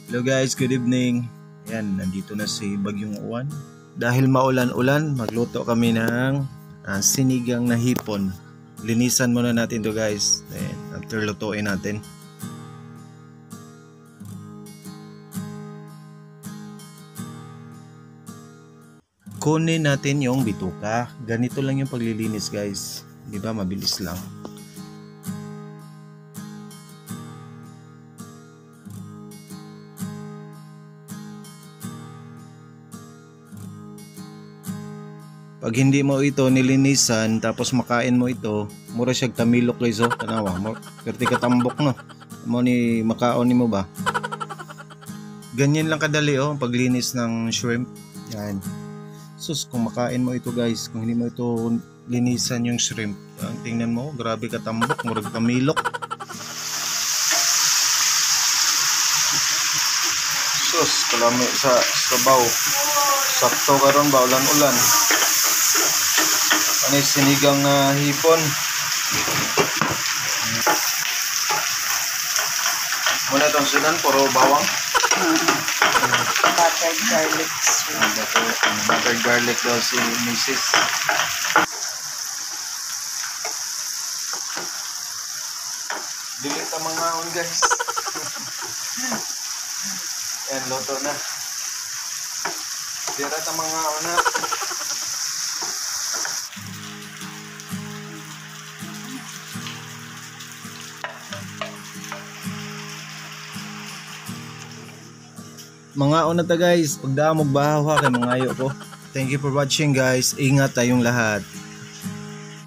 Hello guys, good evening. Ayan, nandito na si Bagyong Uwan. Dahil maulan-ulan, magluto kami ng sinigang na hipon. Linisan muna natin to guys. Then, after lutuin natin. Kunin natin yung bituka. Ganito lang yung paglilinis guys. Di ba? Mabilis lang. Pag hindi mo ito nilinisan tapos makain mo ito, mura siyang tamilok guys oh. Tanawa mo, perti ka tambok no. Mo ni makaon ni mo ba? Ganyan lang kadali oh paglinis ng shrimp. Yan. Sus, kung makain mo ito guys, kung hindi mo ito linisan yung shrimp, tingnan mo, grabe ka tambok, mura tamilok. Sus, kalami sa sabaw. Sakto karon ba ulan-ulan. Ano sinigang na hipon. Muna itong sinan, puro bawang. Buttered garlic. Buttered garlic daw si Mrs. Dilit ang mga on guys. Yan, loto na. Dirat ang mga on na. Mga una ta guys, pagdaan mo bahaw ha kay mga ayo ko. Thank you for watching guys. Ingat tayong lahat.